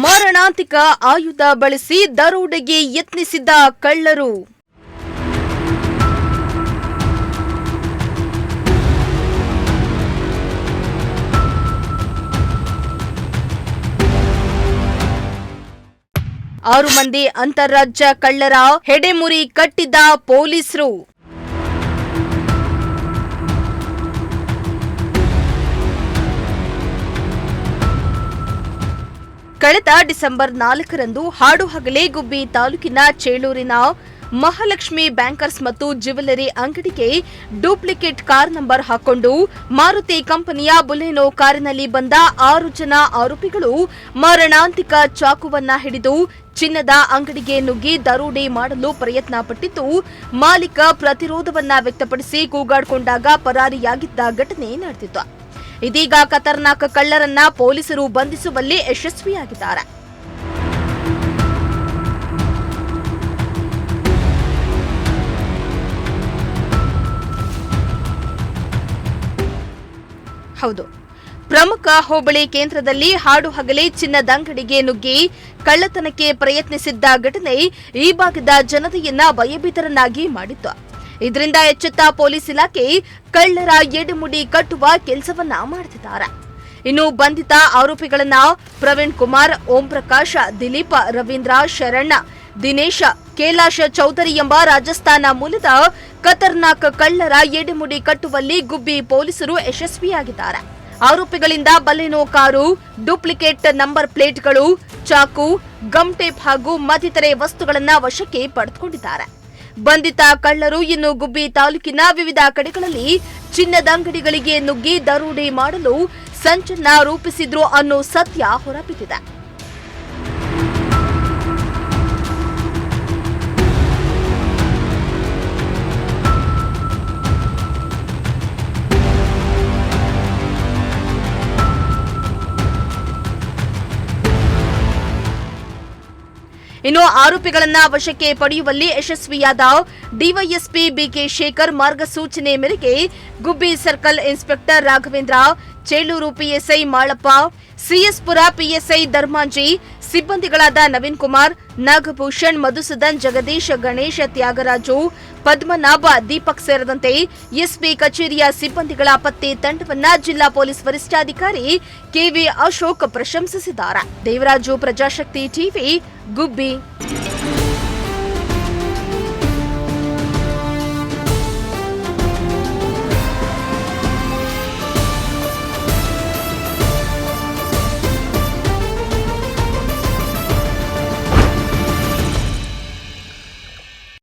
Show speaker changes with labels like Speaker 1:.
Speaker 1: ಮಾರಣಾಂತಿಕ ಆಯುಧ ಬಳಸಿ ದರೋಡೆಗೆ ಯತ್ನಿಸಿದ್ದ ಕಳ್ಳರು. ಆರು ಮಂದಿ ಅಂತಾರಾಜ್ಯ ಕಳ್ಳರ ಹೆಡೆಮುರಿ ಕಟ್ಟಿದ್ದ ಪೊಲೀಸರು. ಕಳೆದ ಡಿಸೆಂಬರ್ 4ರಂದು ಹಾಡುಹಗಲೇ ಗುಬ್ಬಿ ತಾಲೂಕಿನ ಚೇಳೂರಿನ ಮಹಾಲಕ್ಷ್ಮಿ ಬ್ಯಾಂಕರ್ಸ್ ಮತ್ತು ಜ್ಯುವೆಲರಿ ಅಂಗಡಿಗೆ ಡೂಪ್ಲಿಕೇಟ್ ಕಾರ್ ನಂಬರ್ ಹಾಕೊಂಡು ಮಾರುತಿ ಕಂಪನಿಯ ಬುಲೆನೋ ಕಾರಿನಲ್ಲಿ ಬಂದ 6 ಜನ ಆರೋಪಿಗಳು ಮಾರಣಾಂತಿಕ ಚಾಕುವನ್ನ ಹಿಡಿದು ಚಿನ್ನದ ಅಂಗಡಿಗೆ ನುಗ್ಗಿ ದರೋಡೆ ಮಾಡಲು ಪ್ರಯತ್ನ ಪಟ್ಟಿದ್ದು, ಮಾಲೀಕ ಪ್ರತಿರೋಧವನ್ನ ವ್ಯಕ್ತಪಡಿಸಿ ಕೂಗಾಡಿಕೊಂಡಾಗ ಪರಾರಿಯಾಗಿದ್ದ ಘಟನೆ ನಡೆದಿತ್ತು. ಇದೀಗ ಖತರ್ನಾಕ್ ಕಳ್ಳರನ್ನ ಪೊಲೀಸರು ಬಂಧಿಸುವಲ್ಲಿ ಯಶಸ್ವಿಯಾಗಿದ್ದಾರೆ. ಹೌದು, ಪ್ರಮುಖ ಹೋಬಳಿ ಕೇಂದ್ರದಲ್ಲಿ ಹಾಡುಹಗಲೇ ಚಿನ್ನದಂಗಡಿಗೆ ನುಗ್ಗಿ ಕಳ್ಳತನಕ್ಕೆ ಪ್ರಯತ್ನಿಸಿದ್ದ ಘಟನೆ ಈ ಭಾಗದ ಜನತೆಯನ್ನ ಭಯಭೀತರನ್ನಾಗಿ ಮಾಡಿತ್ತು. ಇದರಿಂದ ಎಚ್ಚೆತ್ತ ಪೊಲೀಸ್ ಇಲಾಖೆ ಕಳ್ಳರ ಎಡೆಮುಡಿ ಕಟ್ಟುವ ಕೆಲಸವನ್ನ ಮಾಡುತ್ತಿದ್ದಾರೆ. ಇನ್ನು ಬಂಧಿತ ಆರೋಪಿಗಳನ್ನ ಪ್ರವೀಣ್ ಕುಮಾರ್, ಓಂ ಪ್ರಕಾಶ್, ದಿಲೀಪ್, ರವೀಂದ್ರ, ಶರಣ್, ದಿನೇಶ್, ಕೈಲಾಶ್ ಚೌಧರಿ ಎಂಬ ರಾಜಸ್ಥಾನ ಮೂಲದ ಖತರ್ನಾಕ್ ಕಳ್ಳರ ಎಡೆಮುಡಿ ಕಟ್ಟುವಲ್ಲಿ ಗುಬ್ಬಿ ಪೊಲೀಸರು ಯಶಸ್ವಿಯಾಗಿದ್ದಾರೆ. ಆರೋಪಿಗಳಿಂದ ಬಲೆನೋ ಕಾರು, ಡೂಪ್ಲಿಕೇಟ್ ನಂಬರ್ ಪ್ಲೇಟ್ಗಳು, ಚಾಕು, ಗಮ್ ಟೇಪ್ ಹಾಗೂ ಮತ್ತಿತರೆ ವಸ್ತುಗಳನ್ನು ವಶಕ್ಕೆ ಪಡೆದುಕೊಂಡಿದ್ದಾರೆ. ಬಂಧಿತ ಕಳ್ಳರು ಇನ್ನು ಗುಬ್ಬಿ ತಾಲೂಕಿನ ವಿವಿಧ ಕಡೆಗಳಲ್ಲಿ ಚಿನ್ನದ ಅಂಗಡಿಗಳಿಗೆ ನುಗ್ಗಿ ದರೋಡೆ ಮಾಡಲು ಸಂಚನ್ನ ರೂಪಿಸಿದ್ರು ಅನ್ನೋ ಸತ್ಯ ಹೊರಬಿದ್ದಿದೆ. ಇನ್ನು ಆರೋಪಿಗಳನ್ನ ವಶಕ್ಕೆ ಪಡೆಯುವಲ್ಲಿ ಯಶಸ್ವಿಯಾದ ಡಿವೈಎಸ್ಪಿ ಬಿಕೆ ಶೇಖರ್ ಮಾರ್ಗಸೂಚನೆ ಮೇರೆಗೆ Gubbi circle inspector Raghavendra, Cheluru PSI Malappa, CS Pura PSI Dharmanji, ಸಿಬ್ಬಂದಿಗಳಾದ ನವೀನ್ ಕುಮಾರ್, ನಾಗಭೂಷಣ್, ಮಧುಸೂದನ್, ಜಗದೀಶ್, ಗಣೇಶ್, ತ್ಯಾಗರಾಜು, ಪದ್ಮನಾಭ, ದೀಪಕ್ ಸೇರಿದಂತೆ ಎಸ್ಪಿ ಕಚೇರಿಯ ಸಿಬ್ಬಂದಿಗಳ ಪತ್ತೆ ತಂಡವನ್ನ ಜಿಲ್ಲಾ ಪೊಲೀಸ್ ವರಿಷ್ಠಾಧಿಕಾರಿ ಕೆವಿ ಅಶೋಕ್ ಪ್ರಶಂಸಿಸಿದ್ದಾರೆ. ದೇವರಾಜು, ಪ್ರಜಾಶಕ್ತಿ ಟಿವಿ, ಗುಬ್ಬಿ.